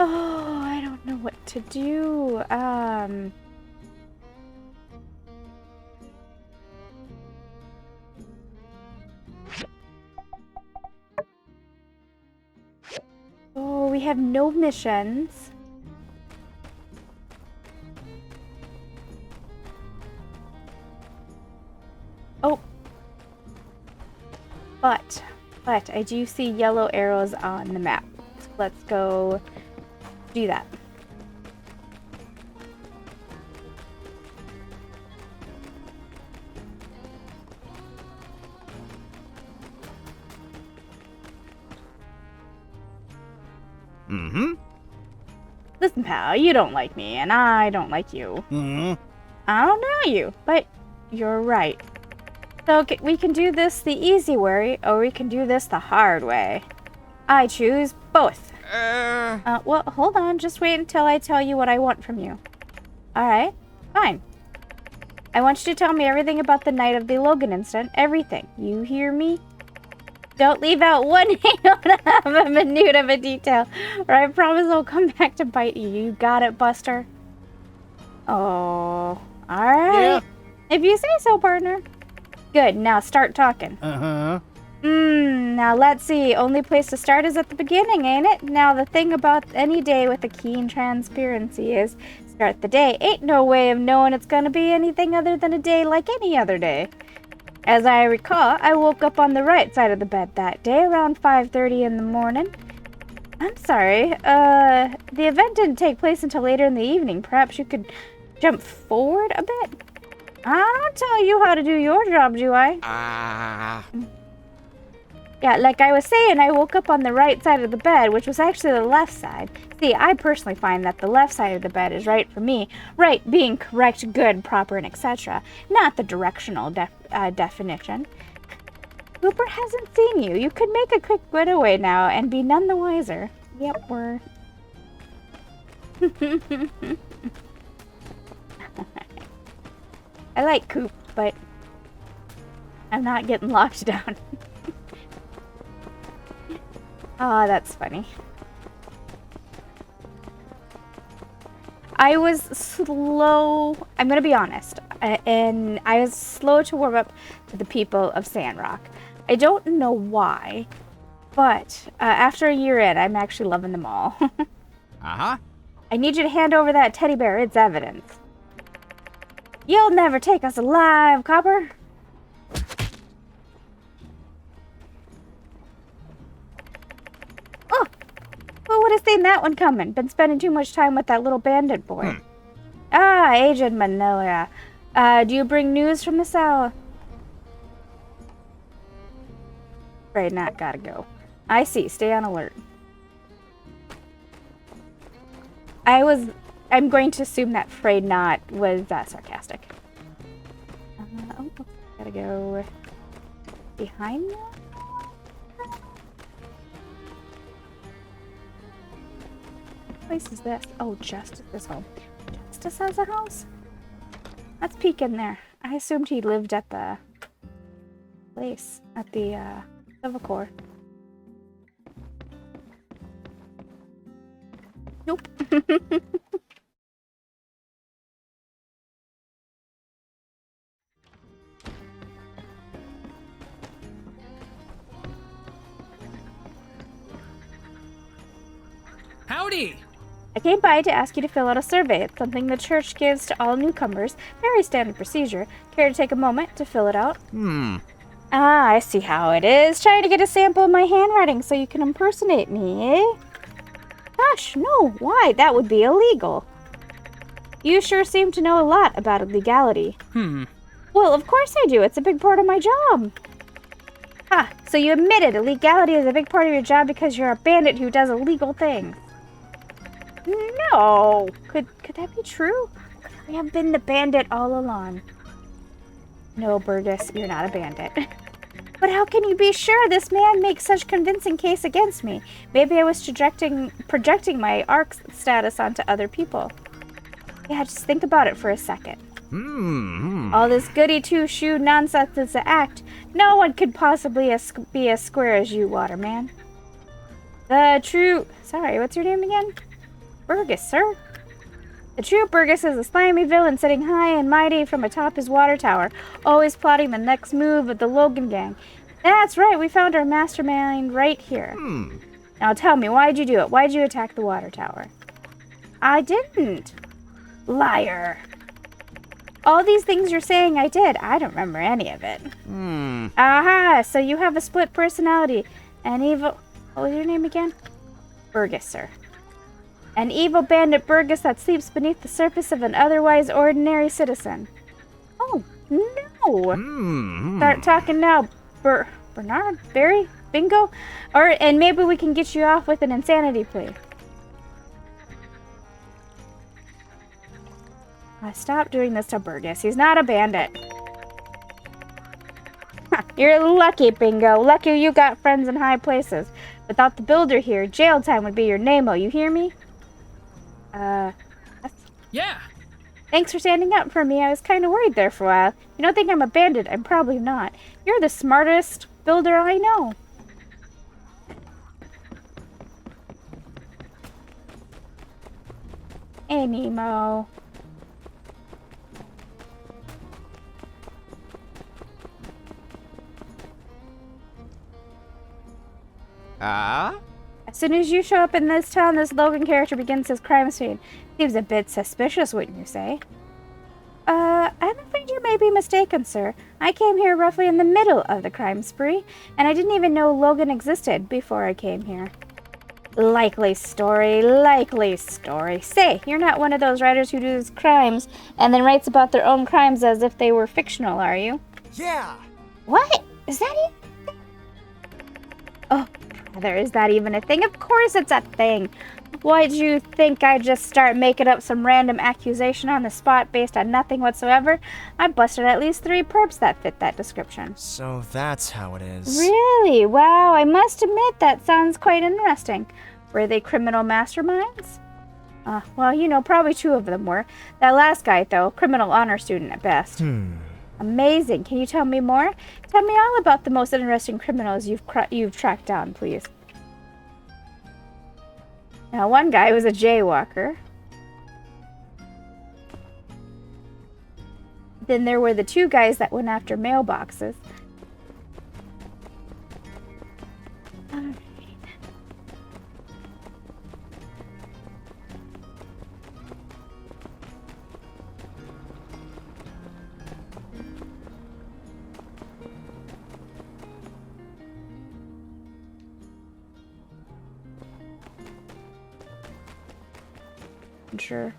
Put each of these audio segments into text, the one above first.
Oh, I don't know what to do. Oh, we have no missions. Oh. But I do see yellow arrows on the map. So let's go do that. Mm-hmm. Listen, pal, you don't like me, and I don't like you. Mm-hmm. I don't know you, but you're right. So we can do this the easy way, or we can do this the hard way. I choose both. Well, hold on. Just wait until I tell you what I want from you. Alright, fine. I want you to tell me everything about the night of the Logan incident. Everything. You hear me? Don't leave out one iota of a minute of a detail, or I promise I'll come back to bite you. You got it, Buster? Oh, alright. Yeah. If you say so, partner. Good, now start talking. Uh-huh. Now let's see. Only place to start is at the beginning, ain't it? Now the thing about any day with a keen transparency is start the day. Ain't no way of knowing it's gonna be anything other than a day like any other day. As I recall, I woke up on the right side of the bed that day around 5:30 in the morning. I'm sorry, the event didn't take place until later in the evening. Perhaps you could jump forward a bit? I don't tell you how to do your job, do I? Yeah, like I was saying, I woke up on the right side of the bed, which was actually the left side. See, I personally find that the left side of the bed is right for me. Right being correct, good, proper, and etc. Not the directional definition. Cooper hasn't seen you. You could make a quick getaway now and be none the wiser. Yep, we're... I like Coop, but I'm not getting locked down. Oh, that's funny. I was slow, I'm gonna be honest, and I was slow to warm up to the people of Sandrock. I don't know why, but after a year in, I'm actually loving them all. Uh-huh. I need you to hand over that teddy bear, it's evidence. You'll never take us alive, Copper. Oh, who would have seen that one coming? Been spending too much time with that little bandit boy. Ah, Agent Manila. Do you bring news from the south? Afraid not, gotta go. I see, stay on alert. I'm going to assume that afraid not was sarcastic. Oh, gotta go behind that. What place is this? Oh, Justice's home. Justice has a house? Let's peek in there. I assumed he lived at the place, at the Civil Corps. Nope. Howdy! I came by to ask you to fill out a survey. It's something the church gives to all newcomers. Very standard procedure. Care to take a moment to fill it out? Ah, I see how it is. Trying to get a sample of my handwriting so you can impersonate me, eh? Gosh, no. Why? That would be illegal. You sure seem to know a lot about legality. Well, of course I do. It's a big part of my job. Ha, so you admitted illegality is a big part of your job because you're a bandit who does illegal things. No. Could that be true? I have been the bandit all along. No, Burgess, you're not a bandit. But how can you be sure? This man makes such convincing case against me. Maybe I was projecting my ARC status onto other people. Yeah, just think about it for a second. All this goody two-shoe nonsense is an act. No one could possibly be as square as you, Waterman. Sorry, what's your name again? Burgess, sir? The true Burgess is a slimy villain sitting high and mighty from atop his water tower, always plotting the next move of the Logan gang. That's right, we found our mastermind right here. Now tell me, why'd you do it? Why'd you attack the water tower? I didn't. Liar. All these things you're saying I did, I don't remember any of it. Aha, so you have a split personality. An evil... What was your name again? Burgess, sir. An evil bandit Burgess that sleeps beneath the surface of an otherwise ordinary citizen. Oh, no. Start talking now, Bernard? Barry? Bingo? And maybe we can get you off with an insanity plea. Stop doing this to Burgess. He's not a bandit. You're lucky, Bingo. Lucky you got friends in high places. Without the builder here, jail time would be your name-o. You hear me? Yeah. Thanks for standing up for me. I was kind of worried there for a while. You don't think I'm a bandit? I'm probably not. You're the smartest builder I know. Hey, Nemo. Ah? As soon as you show up in this town, this Logan character begins his crime scene. Seems a bit suspicious, wouldn't you say? I'm afraid you may be mistaken, sir. I came here roughly in the middle of the crime spree, and I didn't even know Logan existed before I came here. Likely story, likely story. Say, you're not one of those writers who does crimes and then writes about their own crimes as if they were fictional, are you? Yeah! What? Is that it? Oh, brother, is that even a thing? Of course it's a thing. Why'd you think I'd just start making up some random accusation on the spot based on nothing whatsoever? I busted at least 3 perps that fit that description. So that's how it is. Really? Wow, I must admit that sounds quite interesting. Were they criminal masterminds? Well, you know, probably 2 of them were. That last guy, though, criminal honor student at best. Amazing. Can you tell me more? Tell me all about the most interesting criminals you've tracked down, please. Now, one guy was a jaywalker. Then there were the 2 guys that went after mailboxes. Alright. Sure.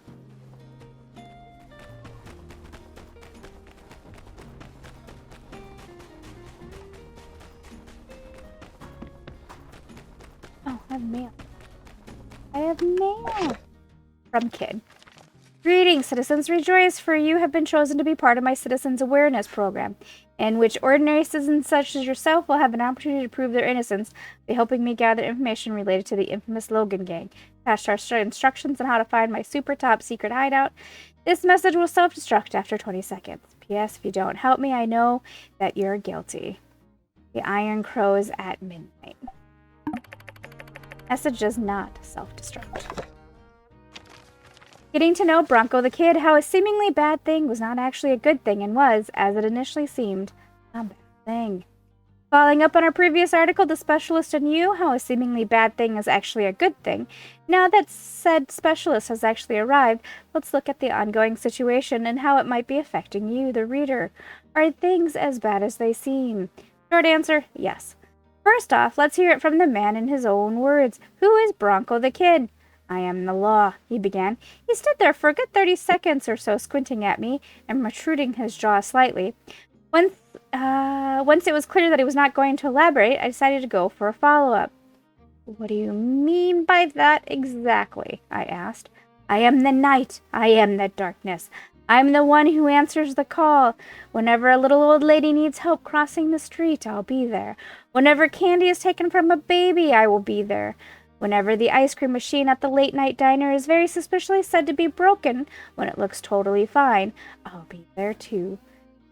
Oh, I have mail. I have mail. From Kid. Greetings, citizens. Rejoice, for you have been chosen to be part of my Citizens Awareness Program, in which ordinary citizens such as yourself will have an opportunity to prove their innocence by helping me gather information related to the infamous Logan gang. Past our instructions on how to find my super top secret hideout. This message will self-destruct after 20 seconds. P.S. If you don't help me, I know that you're guilty. The Iron Crows at midnight. Message does not self-destruct. Getting to know Bronco the Kid, how a seemingly bad thing was not actually a good thing and was, as it initially seemed, a bad thing. Following up on our previous article, The Specialist and You, how a seemingly bad thing is actually a good thing. Now that said specialist has actually arrived, let's look at the ongoing situation and how it might be affecting you, the reader. Are things as bad as they seem? Short answer, yes. First off, let's hear it from the man in his own words. Who is Bronco the Kid? I am the law, he began. He stood there for a good 30 seconds or so, squinting at me and protruding his jaw slightly. Once it was clear that he was not going to elaborate, I decided to go for a follow-up. What do you mean by that exactly? I asked. I am the night. I am the darkness. I'm the one who answers the call. Whenever a little old lady needs help crossing the street, I'll be there. Whenever candy is taken from a baby, I will be there. Whenever the ice cream machine at the late-night diner is very suspiciously said to be broken when it looks totally fine, I'll be there too.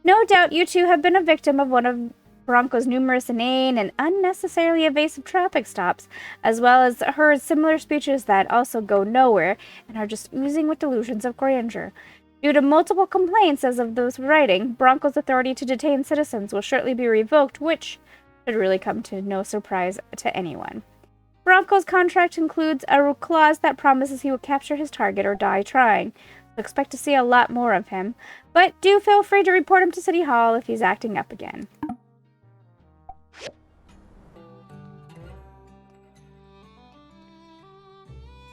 No doubt you two have been a victim of one of Bronco's numerous inane and unnecessarily evasive traffic stops, as well as her similar speeches that also go nowhere and are just oozing with delusions of grandeur. Due to multiple complaints as of those writing, Bronco's authority to detain citizens will shortly be revoked, which should really come to no surprise to anyone. Bronco's contract includes a clause that promises he will capture his target or die trying, so expect to see a lot more of him, but do feel free to report him to City Hall if he's acting up again.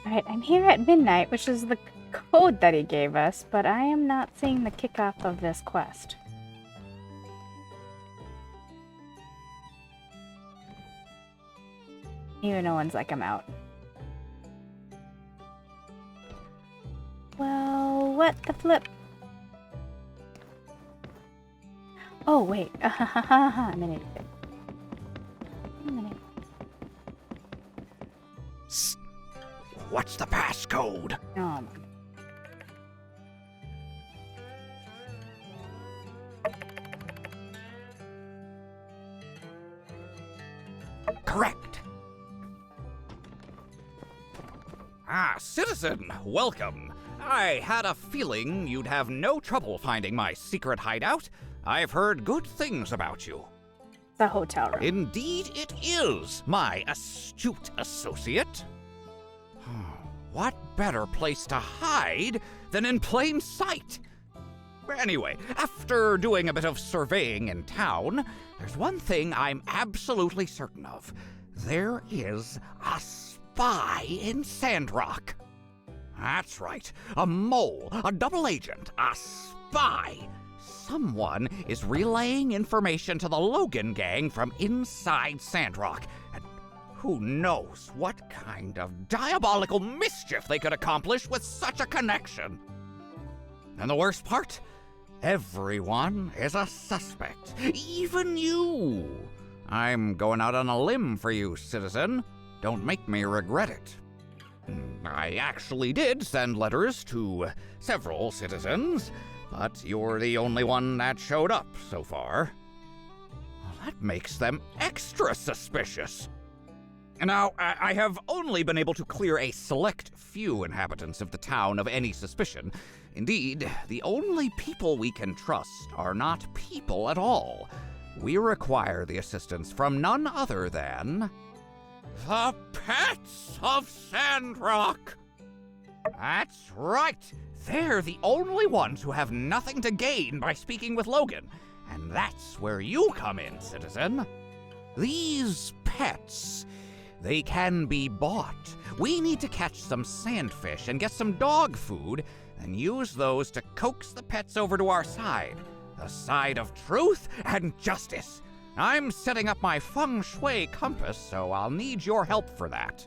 Alright, I'm here at midnight, which is the code that he gave us, but I am not seeing the kickoff of this quest. Even no one's like, I'm out. Well, what the flip? Oh, wait. I'm an idiot. What's the passcode? Oh, Correct. Ah, citizen, welcome. I had a feeling you'd have no trouble finding my secret hideout. I've heard good things about you. it's a hotel room. Indeed it is, my astute associate. What better place to hide than in plain sight? Anyway, after doing a bit of surveying in town, there's one thing I'm absolutely certain of. There is a spy in Sandrock. That's right, a mole, a double agent, a spy. Someone is relaying information to the Logan gang from inside Sandrock, and who knows what kind of diabolical mischief they could accomplish with such a connection. And the worst part? Everyone is a suspect, even you. I'm going out on a limb for you, citizen. Don't make me regret it. I actually did send letters to several citizens, but you're the only one that showed up so far. Well, that makes them extra suspicious. Now, I have only been able to clear a select few inhabitants of the town of any suspicion. Indeed, the only people we can trust are not people at all. We require the assistance from none other than the pets of Sandrock. That's right. They're the only ones who have nothing to gain by speaking with Logan. And that's where you come in, citizen. These pets, they can be bought. We need to catch some sandfish and get some dog food and use those to coax the pets over to our side. The side of truth and justice. I'm setting up my feng shui compass, so I'll need your help for that.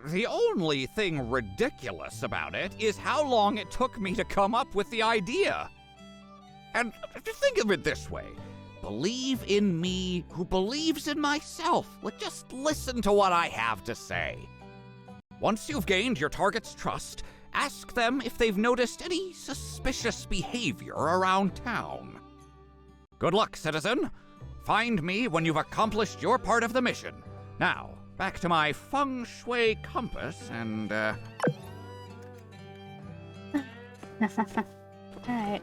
The only thing ridiculous about it is how long it took me to come up with the idea. And think of it this way. Believe in me who believes in myself. Just listen to what I have to say. Once you've gained your target's trust, ask them if they've noticed any suspicious behavior around town. Good luck, citizen. Find me when you've accomplished your part of the mission. Now, back to my feng shui compass and, Alright.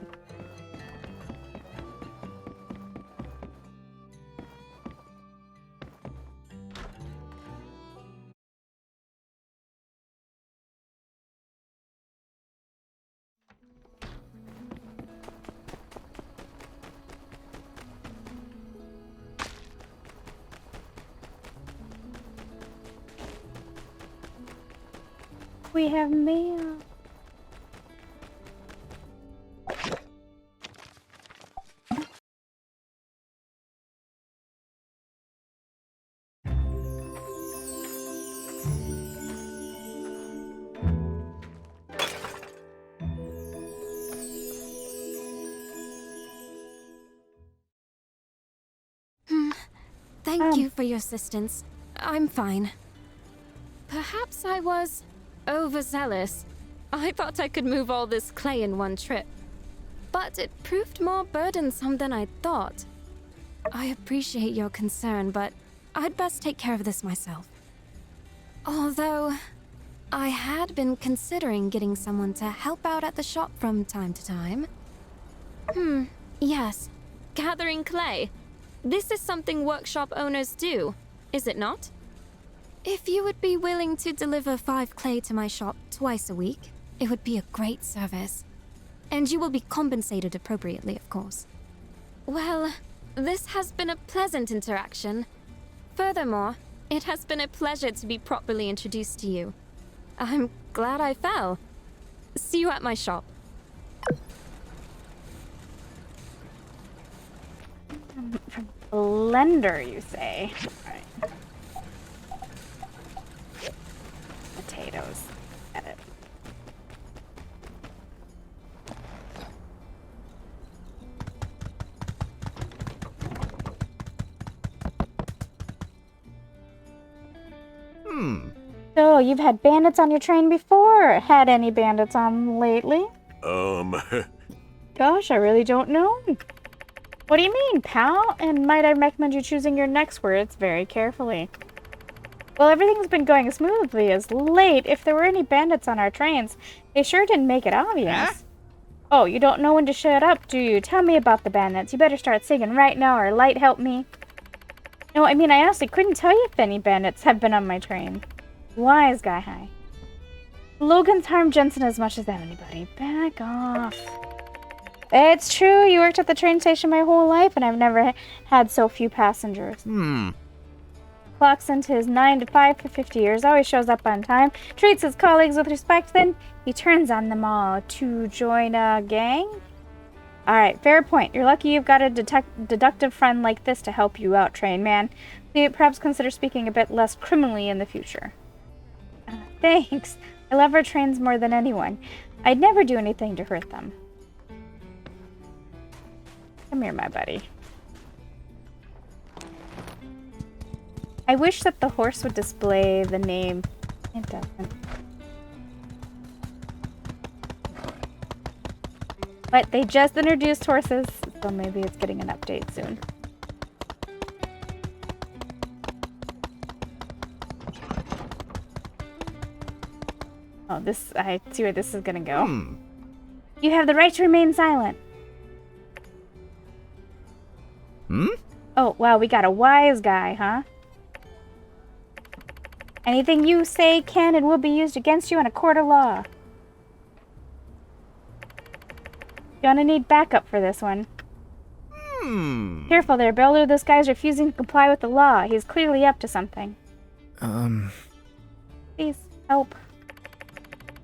We have mail. Thank you for your assistance. I'm fine. Perhaps I was overzealous. I thought I could move all this clay in one trip. But it proved more burdensome than I thought. I appreciate your concern, but I'd best take care of this myself. Although, I had been considering getting someone to help out at the shop from time to time. Yes. Gathering clay. This is something workshop owners do, is it not? If you would be willing to deliver 5 clay to my shop twice a week, it would be a great service. And you will be compensated appropriately, of course. Well, this has been a pleasant interaction. Furthermore, it has been a pleasure to be properly introduced to you. I'm glad I fell. See you at my shop. From Blender, you say? Alright. Potatoes. Got it. So, you've had bandits on your train before? Had any bandits on lately? Gosh, I really don't know. What do you mean, pal? And might I recommend you choosing your next words very carefully. Well, everything's been going smoothly as late. If there were any bandits on our trains, they sure didn't make it obvious. Huh? Oh, you don't know when to shut up, do you? Tell me about the bandits. You better start singing right now or light help me. No, I mean, I honestly couldn't tell you if any bandits have been on my train. Wise guy, hi. Logan's harmed Jensen as much as anybody. Back off. It's true, you worked at the train station my whole life, and I've never had so few passengers. Clocks into his 9 to 5 for 50 years, always shows up on time, treats his colleagues with respect, then he turns on them all to join a gang? Alright, fair point. You're lucky you've got a deductive friend like this to help you out, train man. Perhaps consider speaking a bit less criminally in the future. Thanks. I love our trains more than anyone. I'd never do anything to hurt them. Come here, my buddy. I wish that the horse would display the name. It doesn't. But they just introduced horses, so maybe it's getting an update soon. Oh, I see where this is gonna go. You have the right to remain silent. Oh, wow, we got a wise guy, huh? Anything you say can and will be used against you in a court of law. You're gonna need backup for this one. Careful there, Builder. This guy's refusing to comply with the law. He's clearly up to something. Please, help.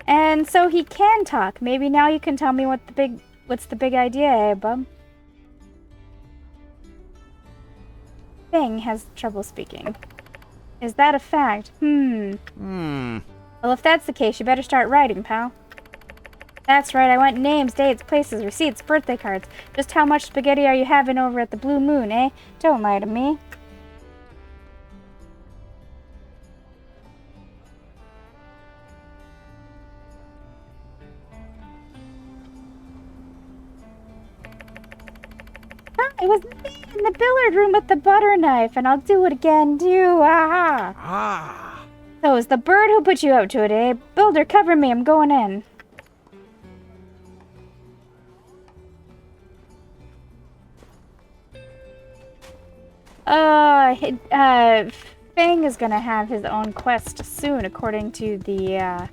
And so he can talk. Maybe now you can tell me what's the big idea, eh, bub? Thing has trouble speaking. Is that a fact? Well, if that's the case, you better start writing, pal. That's right, I want names, dates, places, receipts, birthday cards. Just how much spaghetti are you having over at the Blue Moon, eh? Don't lie to me. It was me in the billiard room with the butter knife, and I'll do it again, too. So it's the bird who put you up to it, eh? Builder, cover me, I'm going in. Fang is gonna have his own quest soon, according to the,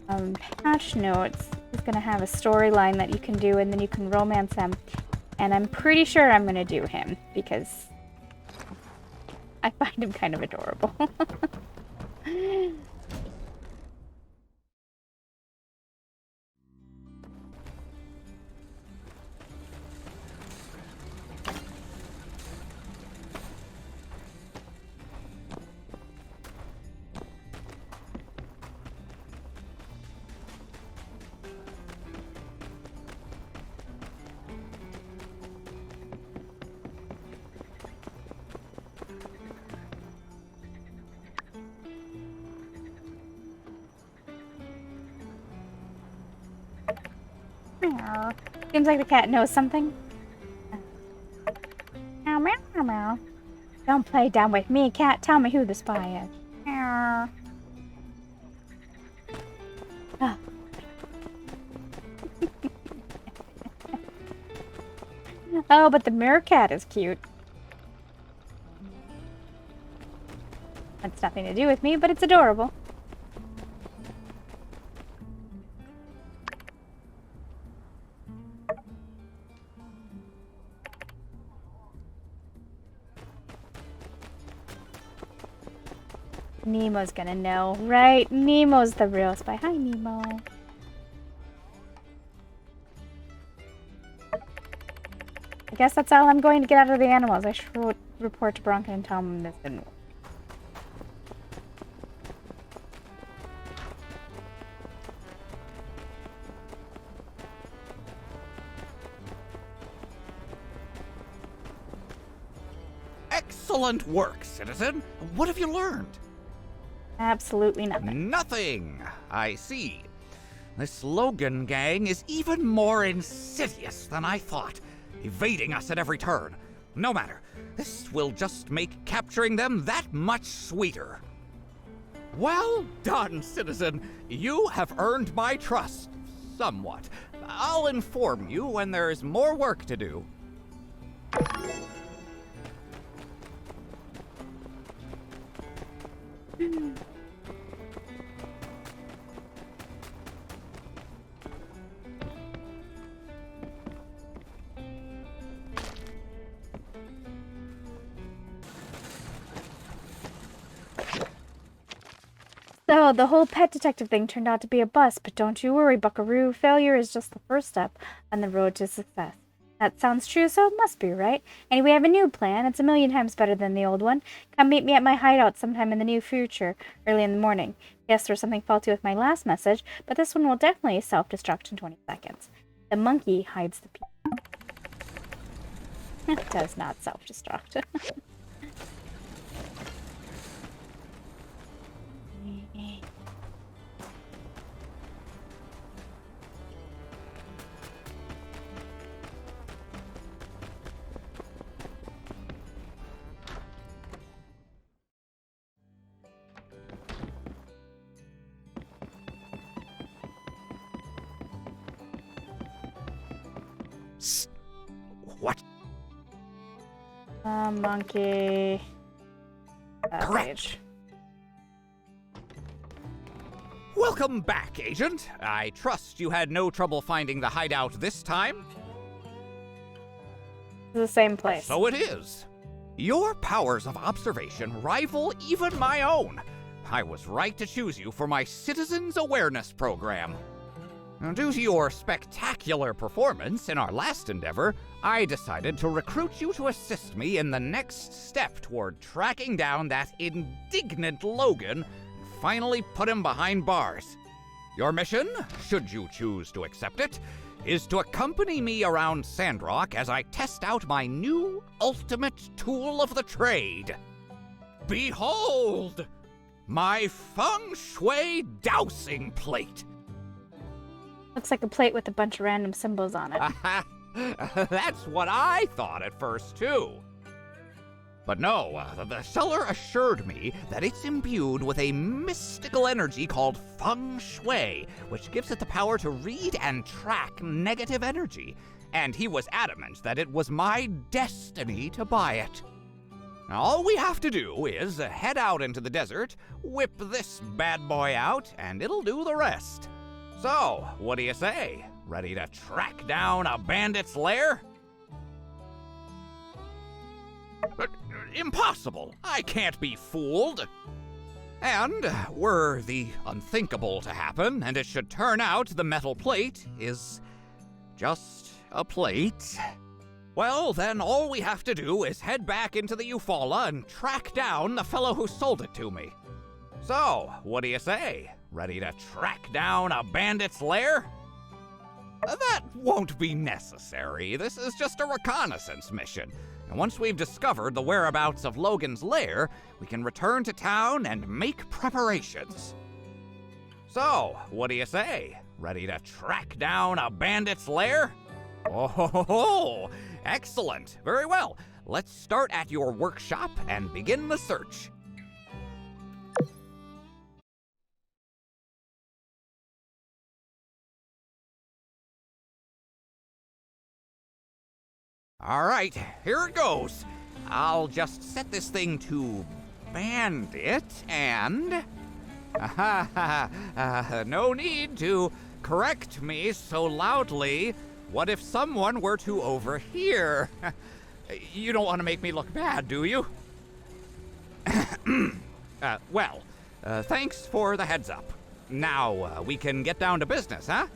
patch notes. He's gonna have a storyline that you can do, and then you can romance him. And I'm pretty sure I'm gonna do him, because I find him kind of adorable. Seems like the cat knows something. Don't play dumb with me. Can't tell me who the spy is. Ah. Oh, but the meerkat is cute. That's nothing to do with me, but it's adorable. Nemo's gonna know, right? Nemo's the real spy. Hi, Nemo. I guess that's all I'm going to get out of the animals. I should report to Bronco and tell him this didn't work. Excellent work, citizen. What have you learned? Absolutely nothing. Nothing. I see. This Logan gang is even more insidious than I thought, evading us at every turn. No matter. This will just make capturing them that much sweeter. Well done, citizen. You have earned my trust. Somewhat. I'll inform you when there is more work to do. So, the whole pet detective thing turned out to be a bust, but don't you worry, buckaroo. Failure is just the first step on the road to success. That sounds true, so it must be, right? Anyway, I have a new plan. It's 1,000,000 times better than the old one. Come meet me at my hideout sometime in the near future, early in the morning. Yes, there's something faulty with my last message, but this one will definitely self-destruct in 20 seconds. The monkey hides the people. It does not self-destruct. What? Monkey. Correct. Welcome back, Agent. I trust you had no trouble finding the hideout this time? The same place. So it is. Your powers of observation rival even my own. I was right to choose you for my Citizens Awareness Program. Now, due to your spectacular performance in our last endeavor, I decided to recruit you to assist me in the next step toward tracking down that indignant Logan and finally put him behind bars. Your mission, should you choose to accept it, is to accompany me around Sandrock as I test out my new ultimate tool of the trade. Behold! My feng shui dowsing plate! Looks like a plate with a bunch of random symbols on it. That's what I thought at first, too. But no, the seller assured me that it's imbued with a mystical energy called feng shui, which gives it the power to read and track negative energy. And he was adamant that it was my destiny to buy it. Now, all we have to do is head out into the desert, whip this bad boy out, and it'll do the rest. So, what do you say? Ready to track down a bandit's lair? Impossible! I can't be fooled! And were the unthinkable to happen, and it should turn out the metal plate is just a plate, well, then all we have to do is head back into the Eufaula and track down the fellow who sold it to me. So, what do you say? Ready to track down a bandit's lair? That won't be necessary. This is just a reconnaissance mission. And once we've discovered the whereabouts of Logan's lair, we can return to town and make preparations. So, what do you say? Ready to track down a bandit's lair? Oh, excellent. Very well. let's start at your workshop and begin the search. All right, here it goes. I'll just set this thing to bandit and... no need to correct me so loudly. What if someone were to overhear? You don't want to make me look bad, do you? Thanks for the heads up. Now, we can get down to business, huh?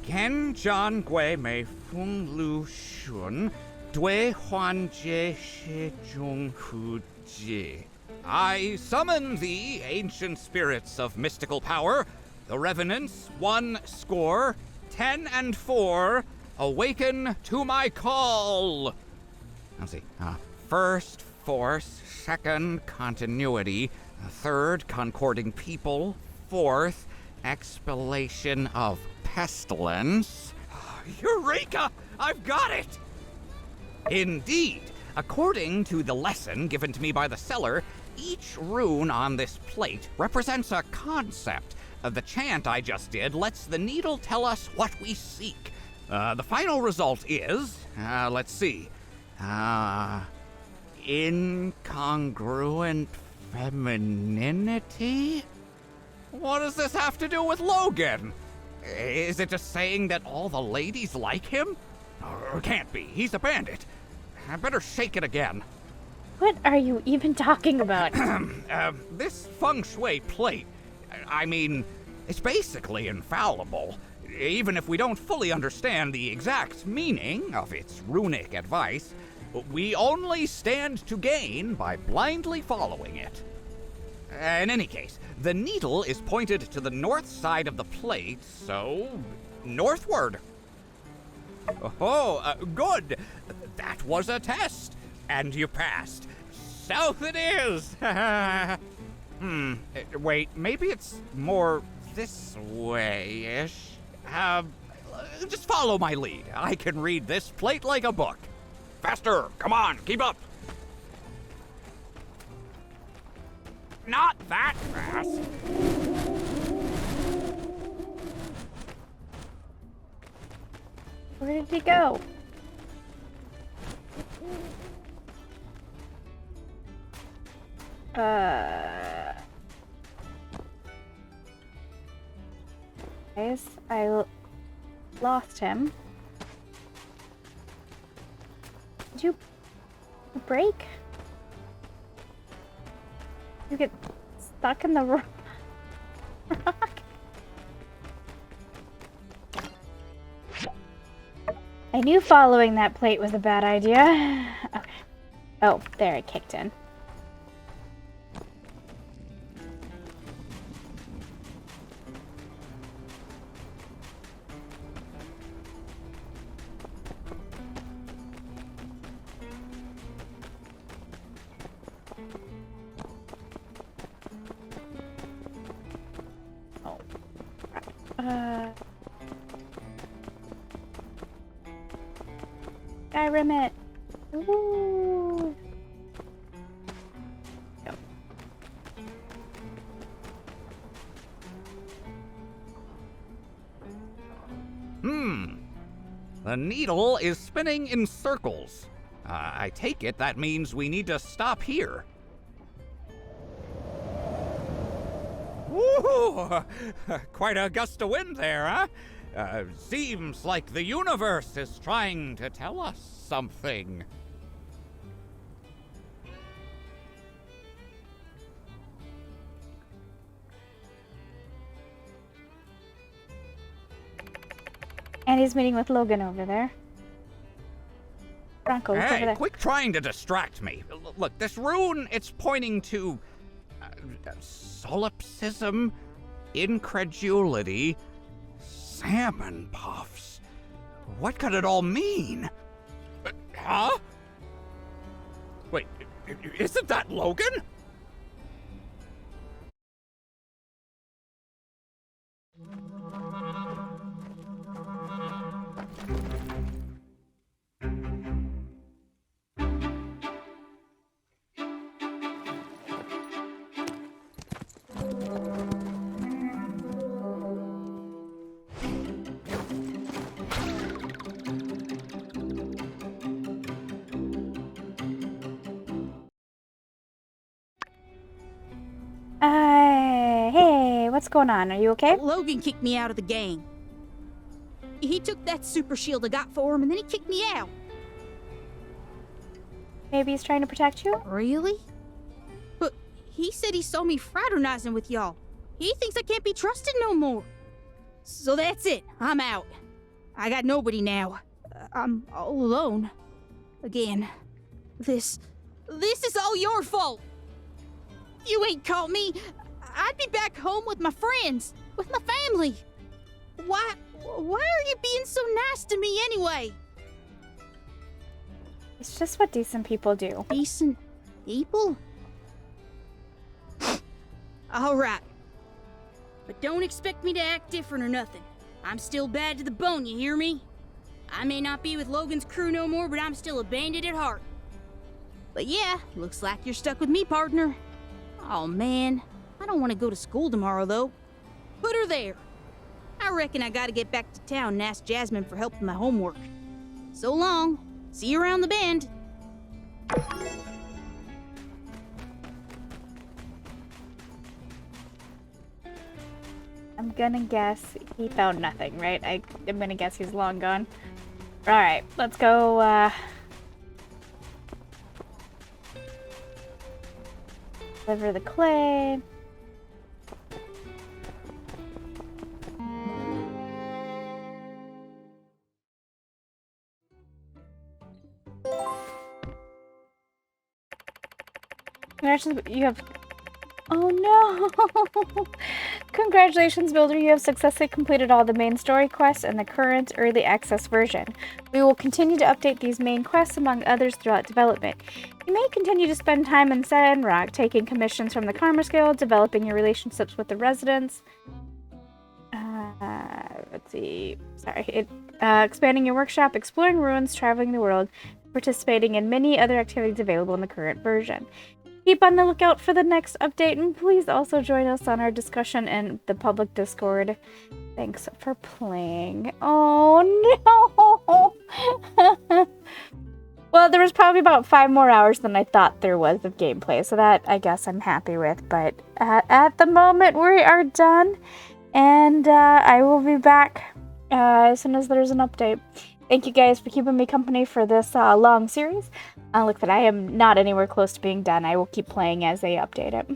Ken John Gui Mei Fung Lu Shun Dui Huan Jie Shi Zhong Hu Ji. I summon the ancient spirits of mystical power, the revenants, 10 and 4, awaken to my call. Let's see. First, force. Second, continuity. Third, concording people. Fourth, expellation of pestilence. Eureka! I've got it! Indeed. According to the lesson given to me by the seller, each rune on this plate represents a concept. The chant I just did lets the needle tell us what we seek. The final result is, let's see, incongruent femininity? What does this have to do with Logan? Is it just saying that all the ladies like him? Or can't be, he's a bandit. I better shake it again. What are you even talking about? This feng shui plate, I mean, it's basically infallible. Even if we don't fully understand the exact meaning of its runic advice, we only stand to gain by blindly following it. In any case, the needle is pointed to the north side of the plate, so northward. Oh, good. That was a test, and you passed. South it is. Wait, maybe it's more this way-ish. Just follow my lead. I can read this plate like a book. Faster, come on, keep up. Not that fast. Where did he go? Guys, I lost him. Did you break? You get stuck in the rock? I knew following that plate was a bad idea. Okay. Oh, there it kicked in. Skyrim it. Ooh. Go. The needle is spinning in circles. I take it that means we need to stop here. Woo! Quite a gust of wind there, huh? Seems like the universe is trying to tell us something. And he's meeting with Logan over there. Bronco, look over Hey, there. quit trying to distract me. Look, this rune, it's pointing to solipsism, incredulity, salmon puffs. What could it all mean? Huh? Wait, isn't that Logan? What's going on? Are you okay? Logan kicked me out of the game. He took that super shield I got for him, and then he kicked me out. Maybe he's trying to protect you? Really? But he said he saw me fraternizing with y'all. He thinks I can't be trusted no more. So that's it. I'm out. I got nobody now. I'm all alone. Again. This is all your fault. If you ain't caught me, I'd be back home with my friends, with my family. Why are you being so nice to me anyway? It's just what decent people do. Decent people? All right. But don't expect me to act different or nothing. I'm still bad to the bone, you hear me? I may not be with Logan's crew no more, but I'm still a bandit at heart. But yeah, looks like you're stuck with me, partner. Oh man, I don't want to go to school tomorrow though. Put her there. I reckon I gotta get back to town and ask Jasmine for help with my homework. So long. See you around the bend. I'm gonna guess he found nothing, right? I'm gonna guess he's long gone. Alright, let's go, deliver the clay. Congratulations, you have... Oh no! Congratulations, Builder, you have successfully completed all the main story quests in the current early access version. We will continue to update these main quests among others throughout development. You may continue to spend time in Sandrock, taking commissions from the Commerce Guild, developing your relationships with the residents. Let's see. Sorry. Expanding your workshop, exploring ruins, traveling the world, participating in many other activities available in the current version. Keep on the lookout for the next update, and please also join us on our discussion in the public Discord. Thanks for playing. Oh no! Well, there was probably about 5 more hours than I thought there was of gameplay, so that I guess I'm happy with. But at the moment, we are done, and I will be back as soon as there's an update. Thank you guys for keeping me company for this long series. Look, that I am not anywhere close to being done. I will keep playing as they update it.